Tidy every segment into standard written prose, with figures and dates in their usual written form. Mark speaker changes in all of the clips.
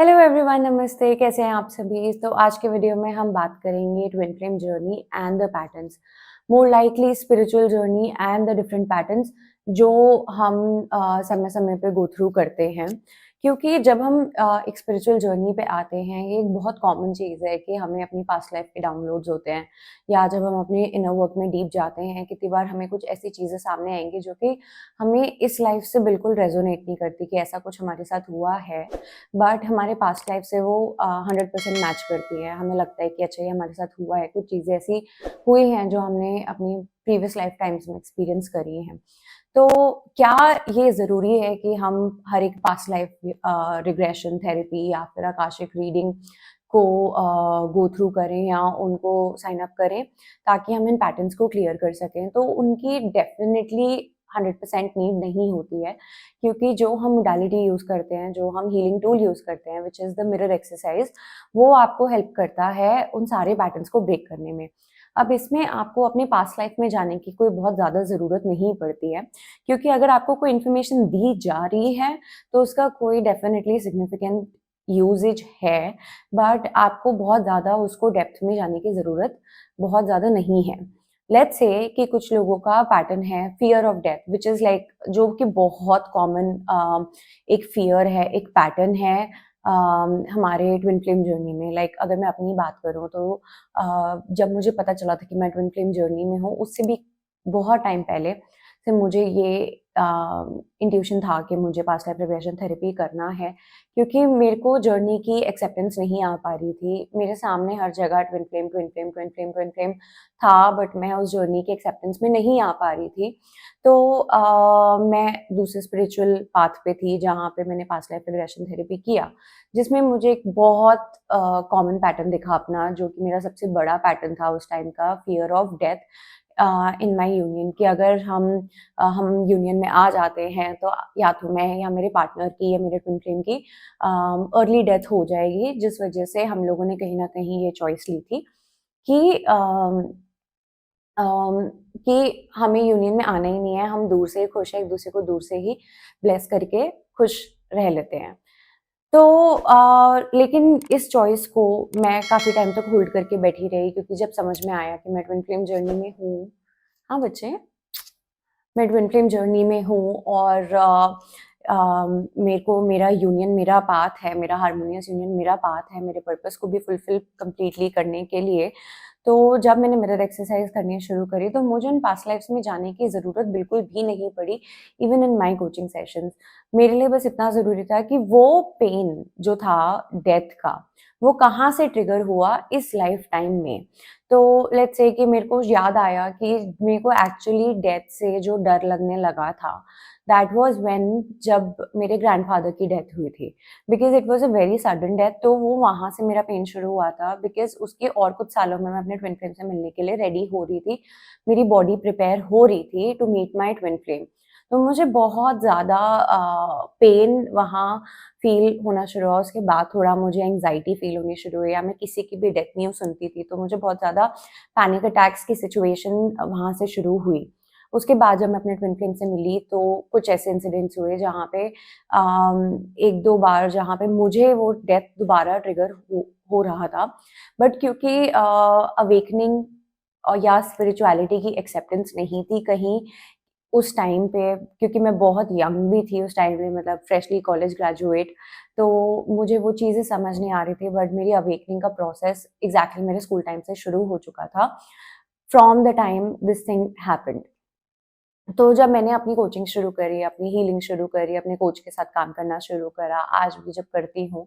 Speaker 1: Hello everyone, नमस्ते। कैसे हैं आप सभी? तो आज के वीडियो में हम बात करेंगे twin flame journey and the patterns, more likely spiritual journey and the different patterns जो हम समय समय पे गो थ्रू करते हैं। क्योंकि जब हम एक स्पिरिचुअल जर्नी पे आते हैं, ये एक बहुत कॉमन चीज़ है कि हमें अपनी पास्ट लाइफ के डाउनलोड्स होते हैं, या जब हम अपने इनर वर्क में डीप जाते हैं, कितनी बार हमें कुछ ऐसी चीज़ें सामने आएंगी जो कि हमें इस लाइफ से बिल्कुल रेजोनेट नहीं करती कि ऐसा कुछ हमारे साथ हुआ है, बट हमारे पास्ट लाइफ से वो 100% मैच करती है। हमें लगता है कि अच्छा, ये हमारे साथ हुआ है, कुछ चीज़ें ऐसी हुई हैं जो हमने अपनी प्रीवियस लाइफ टाइम्स में एक्सपीरियंस करी हैं। तो क्या ये ज़रूरी है कि हम हर एक पास्ट लाइफ रिग्रेशन थेरेपी या फिर आकाशिक रीडिंग को गो थ्रू करें या उनको साइन अप करें ताकि हम इन पैटर्न्स को क्लियर कर सकें? तो उनकी डेफिनेटली 100% नीड नहीं होती है, क्योंकि जो हम मोडालिटी यूज़ करते हैं, जो हम हीलिंग टूल यूज़ करते हैं, which is the mirror exercise, वो आपको हेल्प करता है उन सारे पैटर्न्स को ब्रेक करने में। अब इसमें आपको अपने पास्ट लाइफ में जाने की कोई बहुत ज़्यादा ज़रूरत नहीं पड़ती है, क्योंकि अगर आपको कोई इन्फॉर्मेशन दी जा रही है तो उसका कोई डेफिनेटली सिग्निफिकेंट यूजेज है, बट आपको बहुत ज़्यादा उसको डेप्थ में जाने की ज़रूरत बहुत ज़्यादा नहीं है। लेट्स से कि कुछ लोगों का पैटर्न है fear of death, which is like जो कि बहुत कॉमन एक फियर है, एक पैटर्न है हमारे ट्विन फ्लेम जर्नी में। लाइक अगर मैं अपनी बात करूँ तो जब मुझे पता चला था कि मैं ट्विन फ्लेम जर्नी में हूँ, उससे भी बहुत टाइम पहले से मुझे ये इंट्यूशन था कि मुझे पास्ट लाइफ रिग्रेशन थेरेपी करना है, क्योंकि मेरे को जर्नी की एक्सेप्टेंस नहीं आ पा रही थी। मेरे सामने हर जगह twin flame twin flame twin flame twin flame था, बट मैं उस जर्नी की एक्सेप्टेंस में नहीं आ पा रही थी। तो मैं दूसरे स्पिरिचुअल पाथ पे थी जहाँ पे मैंने पास्ट लाइफ रिग्रेशन थेरेपी किया, जिसमें मुझे एक बहुत कॉमन पैटर्न दिखा अपना, जो कि मेरा सबसे बड़ा पैटर्न था उस टाइम का, fear of death in my union. कि अगर हम यूनियन में आ जाते हैं तो या तो मैं या मेरे पार्टनर की या मेरे ट्विन फ्लेम की अर्ली डेथ हो जाएगी, जिस वजह से हम लोगों ने कहीं ना कहीं ये चॉइस ली थी कि अम, कि हमें यूनियन में आना ही नहीं है, हम दूर से ही खुश हैं, एक दूसरे को दूर से ही ब्लेस करके खुश रह लेते हैं। तो लेकिन इस चॉइस को मैं काफ़ी टाइम तक होल्ड करके बैठी रही, क्योंकि जब समझ में आया कि मैं ट्विन फ्लेम जर्नी में हूँ। हाँ बच्चे, मैं ट्विन फ्लेम जर्नी में हूँ और मेरे को मेरा यूनियन मेरा पाथ है, मेरा हार्मोनियस यूनियन मेरा पाथ है, मेरे पर्पस को भी फुलफिल कंप्लीटली करने के लिए। तो जब मैंने मिरर एक्सरसाइज करनी शुरू करी तो मुझे उन पास्ट लाइफ्स में जाने की ज़रूरत बिल्कुल भी नहीं पड़ी, even in my coaching sessions. मेरे लिए बस इतना ज़रूरी था कि वो पेन जो था डेथ का, वो कहाँ से ट्रिगर हुआ इस लाइफ टाइम में। तो लेट्स से कि मेरे को याद आया कि मेरे को एक्चुअली डेथ से जो डर लगने लगा था, दैट वाज व्हेन जब मेरे ग्रैंडफादर की डेथ हुई थी, because it was a very sudden death. तो वो वहाँ से मेरा पेन शुरू हुआ था, बिकॉज उसके और कुछ सालों में मैं अपने ट्विन फ्लेम से मिलने के लिए रेडी हो रही थी, मेरी बॉडी प्रिपेयर हो रही थी to meet my twin flame. तो मुझे बहुत ज़्यादा पेन वहाँ फील होना शुरू हुआ। उसके बाद थोड़ा मुझे एंग्जाइटी फील होनी शुरू हुई, या मैं किसी की भी डेथ न्यूज़ सुनती थी तो मुझे बहुत ज़्यादा पैनिक अटैक्स की सिचुएशन वहाँ से शुरू हुई। उसके बाद जब मैं अपने ट्विन फ्लेम से मिली तो कुछ ऐसे इंसिडेंट्स हुए जहाँ पे 1-2 बार जहाँ पे मुझे वो डेथ दोबारा ट्रिगर हो रहा था। बट क्योंकि अवेकनिंग या स्पिरिचुअलिटी की एक्सेप्टेंस नहीं थी कहीं उस टाइम पे, क्योंकि मैं बहुत यंग भी थी उस टाइम पे, मतलब फ्रेशली कॉलेज ग्रेजुएट। तो मुझे वो चीज़ें समझ नहीं आ रही थी, बट मेरी अवेकनिंग का प्रोसेस एग्जैक्टली मेरे स्कूल टाइम से शुरू हो चुका था, from the time this thing happened. तो जब मैंने अपनी कोचिंग शुरू करी, अपनी हीलिंग शुरू करी, अपने कोच के साथ काम करना शुरू करा, आज भी जब करती हूँ,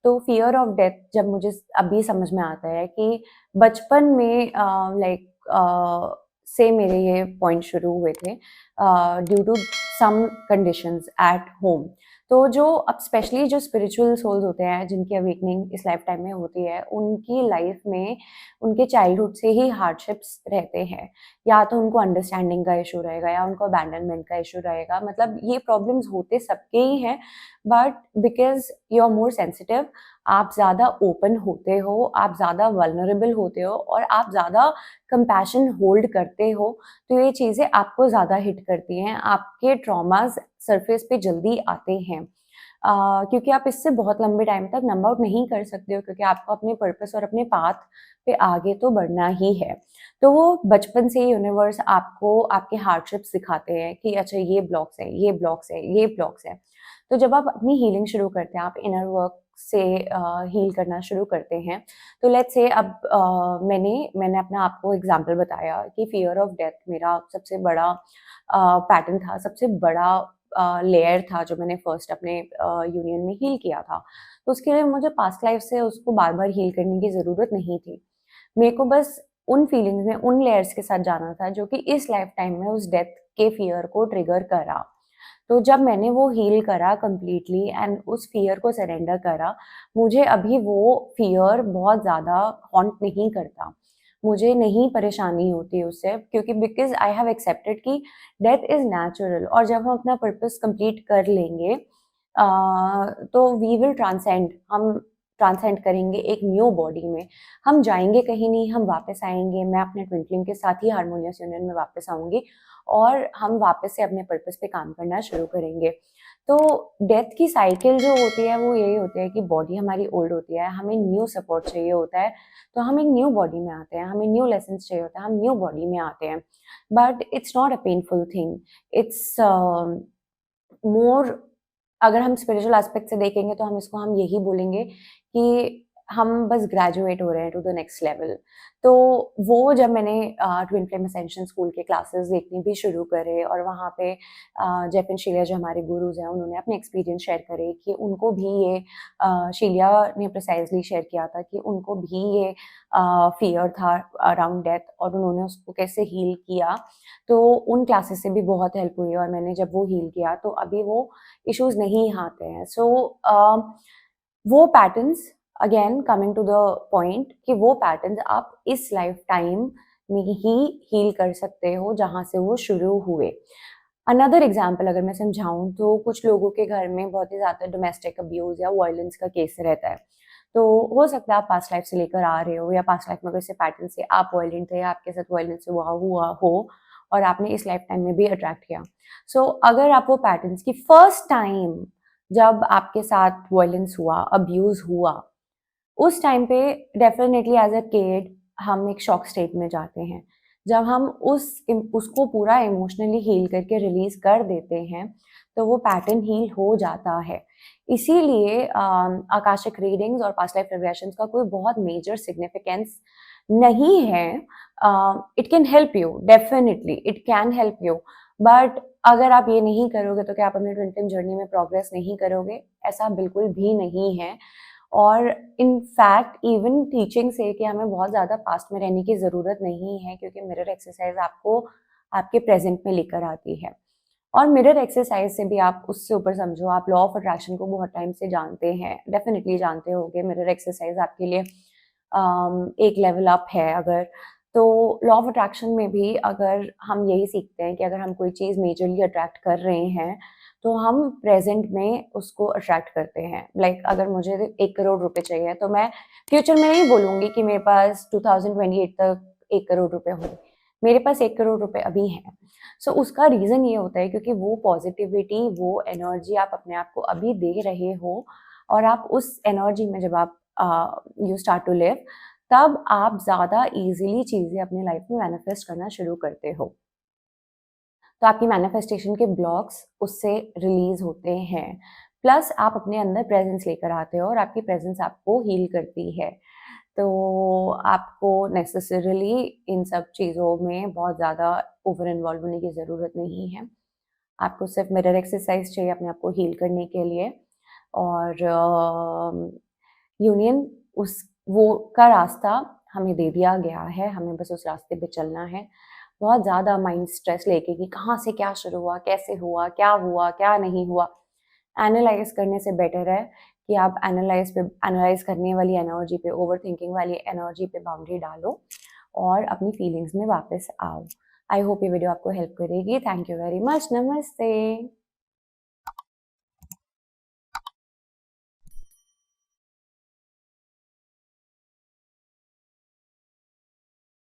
Speaker 1: तो फियर ऑफ डेथ जब मुझे अभी समझ में आता है कि बचपन में लाइक से मेरे ये पॉइंट शुरू हुए थे due to some conditions at home. तो जो अब स्पेशली जो स्पिरिचुअल सोल्स होते हैं जिनकी अवेकनिंग इस लाइफ टाइम में होती है, उनकी लाइफ में उनके चाइल्डहुड से ही हार्डशिप्स रहते हैं। या तो उनको अंडरस्टैंडिंग का इशू रहेगा या उनको अबैंडनमेंट का इशू रहेगा, मतलब ये प्रॉब्लम्स होते सबके ही हैं, but because you are more sensitive, आप ज़्यादा ओपन होते हो, आप ज़्यादा वल्नरेबल होते हो और आप ज़्यादा कंपैशन होल्ड करते हो, तो ये चीज़ें आपको ज़्यादा हिट करती हैं, आपके ट्रॉमास सरफेस पे जल्दी आते हैं। क्योंकि आप इससे बहुत लंबे टाइम तक नंबर आउट नहीं कर सकते हो, क्योंकि आपको अपने पर्पस और अपने पाथ पे आगे तो बढ़ना ही है। तो वो बचपन से ही यूनिवर्स आपको आपके हार्डशिप्स सिखाते हैं कि अच्छा ये ब्लॉक्स है, ये ब्लॉक्स है, ये ब्लॉक्स है। तो जब आप अपनी हीलिंग शुरू करते हैं, आप इनर वर्क से हील करना शुरू करते हैं, तो लेट्स से अब मैंने अपना आपको एग्जांपल बताया कि फियर ऑफ डेथ मेरा सबसे बड़ा पैटर्न था, सबसे बड़ा लेयर था जो मैंने फर्स्ट अपने यूनियन में हील किया था। तो उसके लिए मुझे पास्ट लाइफ से उसको बार-बार हील करने की ज़रूरत नहीं थी। मेरे को बस उन फीलिंग्स में, उन लेयर्स के साथ जाना था जो कि इस लाइफ टाइम में उस डेथ के फियर को ट्रिगर करा। तो जब मैंने वो हील करा कंप्लीटली एंड उस फियर को सरेंडर करा, मुझे अभी वो फियर बहुत ज़्यादा हॉन्ट नहीं करता। मुझे नहीं परेशानी होती उससे, क्योंकि बिकॉज़ आई हैव एक्सेप्टेड कि डेथ इज़ नेचुरल, और जब हम अपना पर्पस कंप्लीट कर लेंगे तो वी विल ट्रांसेंड, हम ट्रांसेंड करेंगे एक न्यू बॉडी में। हम जाएँगे कहीं नहीं, हम वापस आएँगे, मैं अपने ट्विंकलिंग के साथ ही हार्मोनियस यूनियन में वापस आऊँगी और हम वापस से अपने पर्पस पे काम करना शुरू करेंगे। तो डेथ की साइकिल जो होती है वो यही होती है कि बॉडी हमारी ओल्ड होती है, हमें न्यू सपोर्ट चाहिए होता है, तो हम एक न्यू बॉडी में आते हैं, हमें न्यू लेसन्स चाहिए होता है, हम न्यू बॉडी में आते हैं। But it's not a painful thing, it's more, अगर हम स्पिरिचुअल एस्पेक्ट से देखेंगे तो हम यही बोलेंगे कि हम बस ग्रेजुएट हो रहे हैं टू द नेक्स्ट लेवल। तो वो जब मैंने ट्विन फ्लेम असेंशन स्कूल के क्लासेस देखनी भी शुरू करे, और वहाँ पे जेफ एंड शीलिया जो हमारे गुरुज हैं, उन्होंने अपने एक्सपीरियंस शेयर करे कि उनको भी ये शीलिया ने प्रिसाइजली शेयर किया था कि उनको भी ये फियर था अराउंड डेथ, और उन्होंने उसको कैसे हील किया। तो उन क्लासेस से भी बहुत हेल्प हुई, और मैंने जब वो हील किया तो अभी वो इश्यूज नहीं आते हैं। सो वो patterns, again coming to the point, कि वो पैटर्न्स आप इस लाइफ टाइम में ही हील कर सकते हो जहाँ से वो शुरू हुए। अनदर एग्जाम्पल अगर मैं समझाऊँ, तो कुछ लोगों के घर में बहुत ही ज़्यादा डोमेस्टिक अब्यूज़ या वायलेंस का केस रहता है। तो हो सकता है आप पास्ट लाइफ से लेकर आ रहे हो, या पास्ट लाइफ में कोई से पैटर्न से आप वायलेंट थे, या आपके साथ वायलेंस हुआ हो, और आपने इस लाइफ टाइम में भी अट्रैक्ट किया। सो अगर आप वो पैटर्न्स की फर्स्ट टाइम जब आपके साथ वायलेंस हुआ, अब्यूज़ हुआ, उस टाइम पे डेफ़िनेटली एज़ अ किड हम एक शॉक स्टेट में जाते हैं। जब हम उसको पूरा इमोशनली हील करके रिलीज़ कर देते हैं, तो वो पैटर्न हील हो जाता है। इसीलिए आकाशिक रीडिंग्स और पास्ट लाइफ रिग्रेशंस का कोई बहुत मेजर सिग्निफिकेंस नहीं है। It can help you, definitely it can help you, but अगर आप ये नहीं करोगे तो क्या आप अपनी ट्विन फ्लेम जर्नी में प्रोग्रेस नहीं करोगे? ऐसा बिल्कुल भी नहीं है। और इन फैक्ट इवन टीचिंग से कि हमें बहुत ज़्यादा पास्ट में रहने की ज़रूरत नहीं है, क्योंकि मिरर एक्सरसाइज आपको आपके प्रेजेंट में लेकर आती है। और मिरर एक्सरसाइज से भी आप उससे ऊपर समझो, आप लॉ ऑफ अट्रैक्शन को बहुत टाइम से जानते हैं, डेफिनेटली जानते होंगे। मिरर एक्सरसाइज आपके लिए एक लेवल अप है अगर। तो लॉ ऑफ अट्रैक्शन में भी अगर हम यही सीखते हैं कि अगर हम कोई चीज़ मेजरली अट्रैक्ट कर रहे हैं, तो हम प्रेजेंट में उसको अट्रैक्ट करते हैं। लाइक अगर मुझे 1 करोड़ रुपए चाहिए, तो मैं फ्यूचर में नहीं बोलूँगी कि मेरे पास 2028 तक 1 करोड़ रुपए होंगे। मेरे पास 1 करोड़ रुपए अभी हैं। सो उसका रीज़न ये होता है क्योंकि वो पॉजिटिविटी, वो एनर्जी आप अपने आप को अभी दे रहे हो, और आप उस एनर्जी में जब आप यू स्टार्ट टू लिव, तब आप ज़्यादा ईज़िली चीज़ें अपनी लाइफ में मैनिफेस्ट करना शुरू करते हो। तो आपकी मैनिफेस्टेशन के ब्लॉक्स उससे रिलीज़ होते हैं। प्लस आप अपने अंदर प्रेज़ेंस लेकर आते हो, और आपकी प्रेज़ेंस आपको हील करती है। तो आपको नेसेसरीली इन सब चीज़ों में बहुत ज़्यादा ओवर इन्वॉल्व होने की ज़रूरत नहीं है। आपको सिर्फ मिरर एक्सरसाइज चाहिए अपने आप को हील करने के लिए, और यूनियन उस वो का रास्ता हमें दे दिया गया है, हमें बस उस रास्ते पे चलना है। बहुत ज़्यादा माइंड स्ट्रेस लेके कि कहाँ से क्या शुरू हुआ, क्या नहीं हुआ, एनालाइज़ करने से बेटर है कि आप एनालाइज़ करने वाली एनर्जी पे, ओवरथिंकिंग वाली एनर्जी पे बाउंड्री डालो, और अपनी फीलिंग्स में वापस आओ। आई होप ये वीडियो आपको हेल्प करेगी। Thank you very much. नमस्ते।